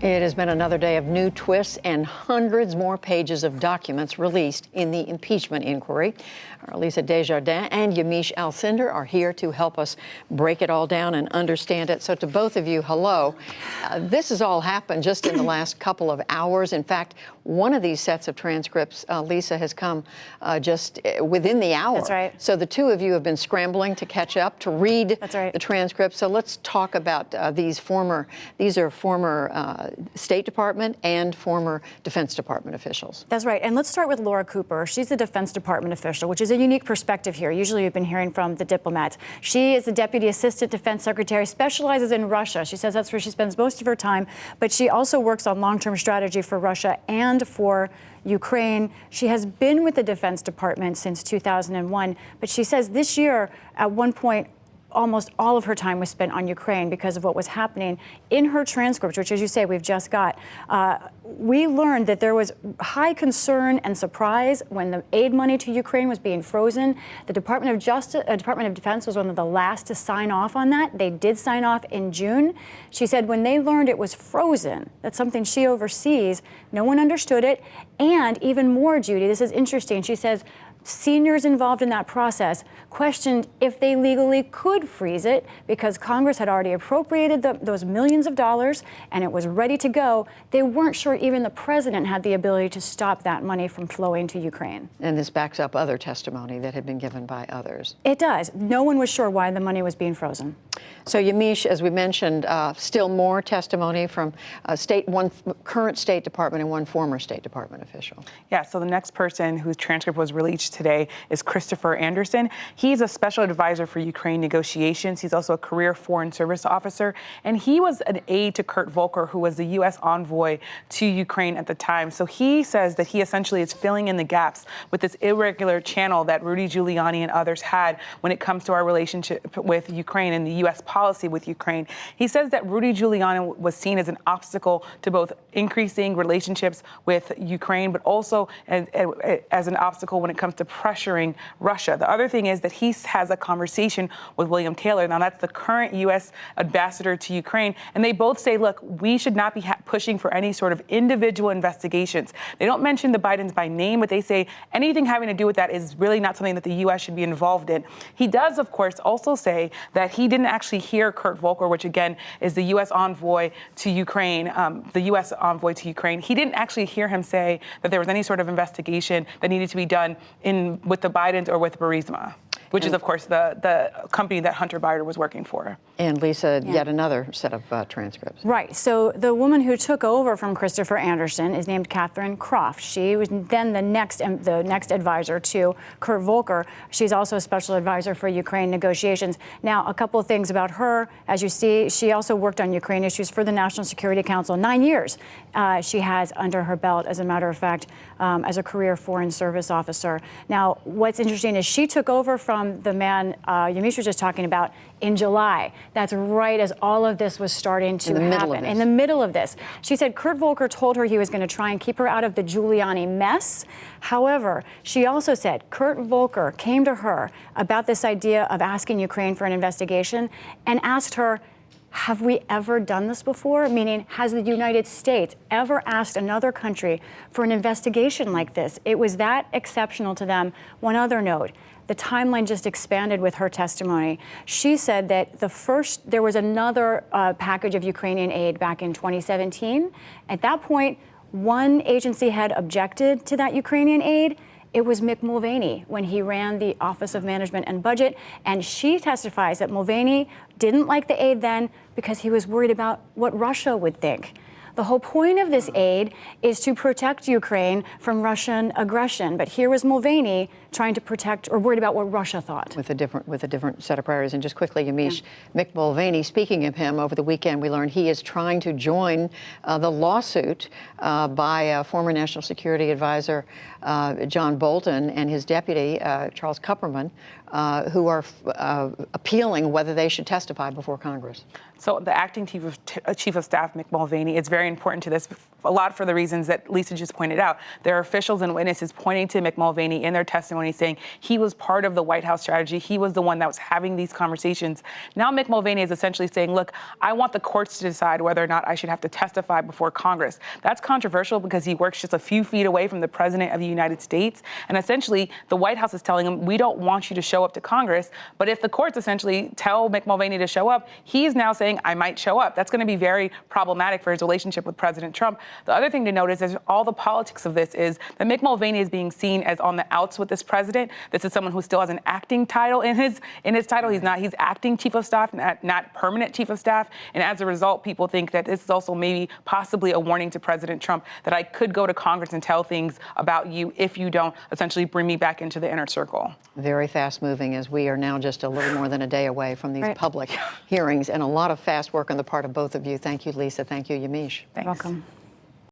It has been another day of new twists and hundreds more pages of documents released in the impeachment inquiry. Our Lisa Desjardins and Yamiche Alcindor are here to help us break it all down and understand it. So to both of you, hello. This has all happened just in the last couple of hours. In fact, one of these sets of transcripts, Lisa, has come just within the hour. That's right. So the two of you have been scrambling to catch up, to read the transcripts. So let's talk about these are former State Department and former Defense Department officials. That's right. And let's start with Laura Cooper. She's the Defense Department official, which is a unique perspective here. Usually we've been hearing from the diplomats. She is the Deputy Assistant Defense Secretary, specializes in Russia. She says that's where she spends most of her time, but she also works on long-term strategy for Russia and for Ukraine. She has been with the Defense Department since 2001, but she says this year, at one point, almost all of her time was spent on Ukraine because of what was happening. In her transcript, which, as you say, we've just got, we learned that there was high concern and surprise when the aid money to Ukraine was being frozen. The Department of Defense was one of the last to sign off on that. They did sign off in June. She said when they learned it was frozen, that's something she oversees, no one understood it. And even more, Judy, this is interesting. She says, seniors involved in that process questioned if they legally could freeze it because Congress had already appropriated those millions of dollars and it was ready to go. They weren't sure even the president had the ability to stop that money from flowing to Ukraine. And this backs up other testimony that had been given by others. It does. No one was sure why the money was being frozen. So, Yamiche, as we mentioned, still more testimony from one current State Department and one former State Department official. Yeah, so the next person whose transcript was released today is Christopher Anderson. He's a special advisor for Ukraine negotiations. He's also a career foreign service officer, and he was an aide to Kurt Volker, who was the U.S. envoy to Ukraine at the time. So he says that he essentially is filling in the gaps with this irregular channel that Rudy Giuliani and others had when it comes to our relationship with Ukraine and the U.S. policy with Ukraine. He says that Rudy Giuliani was seen as an obstacle to both increasing relationships with Ukraine, but also as an obstacle when it comes to pressuring Russia. The other thing is that he has a conversation with William Taylor. Now, that's the current U.S. ambassador to Ukraine. And they both say, look, we should not be pushing for any sort of individual investigations. They don't mention the Bidens by name, but they say anything having to do with that is really not something that the U.S. should be involved in. He does, of course, also say that he didn't actually hear Kurt Volker, which again is the U.S. envoy to Ukraine, He didn't actually hear him say that there was any sort of investigation that needed to be done with the Bidens or with Burisma, which is, of course, the company that Hunter Biden was working for. And Lisa, yet another set of transcripts. Right. So the woman who took over from Christopher Anderson is named Catherine Croft. She was then the next advisor to Kurt Volker. She's also a special advisor for Ukraine negotiations. Now, a couple of things about her. As you see, she also worked on Ukraine issues for the National Security Council. 9 years she has under her belt, as a matter of fact, as a career foreign service officer. Now, what's interesting is she took over from the man Yamiche was just talking about in July. That's right as all of this was starting to happen. In the middle of this. She said Kurt Volker told her he was going to try and keep her out of the Giuliani mess. However, she also said Kurt Volker came to her about this idea of asking Ukraine for an investigation and asked her, have we ever done this before? Meaning, has the United States ever asked another country for an investigation like this? It was that exceptional to them. One other note. The timeline just expanded with her testimony. She said that there was another package of Ukrainian aid back in 2017. At that point, one agency had objected to that Ukrainian aid. It was Mick Mulvaney when he ran the Office of Management and Budget. And she testifies that Mulvaney didn't like the aid then because he was worried about what Russia would think. The whole point of this aid is to protect Ukraine from Russian aggression. But here was Mulvaney trying to protect or worried about what Russia thought. With a different set of priorities. And just quickly, Yamiche, Mick Mulvaney, speaking of him, over the weekend we learned he is trying to join the lawsuit by former National Security Advisor John Bolton and his deputy, Charles Kupperman, who are appealing whether they should testify before Congress. So the acting chief of staff, Mick Mulvaney, is very important to this, a lot for the reasons that Lisa just pointed out. There are officials and witnesses pointing to Mick Mulvaney in their testimony testimony saying he was part of the White House strategy. He was the one that was having these conversations. Now Mick Mulvaney is essentially saying, look, I want the courts to decide whether or not I should have to testify before Congress. That's controversial because he works just a few feet away from the president of the United States. And essentially, the White House is telling him, we don't want you to show up to Congress. But if the courts essentially tell Mick Mulvaney to show up, he's now saying, I might show up. That's going to be very problematic for his relationship with President Trump. The other thing to notice is all the politics of this is that Mick Mulvaney is being seen as on the outs with this president. This is someone who still has an acting title in his title. He's acting chief of staff, not permanent chief of staff. And as a result, people think that this is also maybe possibly a warning to President Trump that I could go to Congress and tell things about you if you don't essentially bring me back into the inner circle. Very fast moving, as we are now just a little more than a day away from these public hearings, and a lot of fast work on the part of both of you. Thank you, Lisa. Thank you, Yamiche. Thanks. Welcome.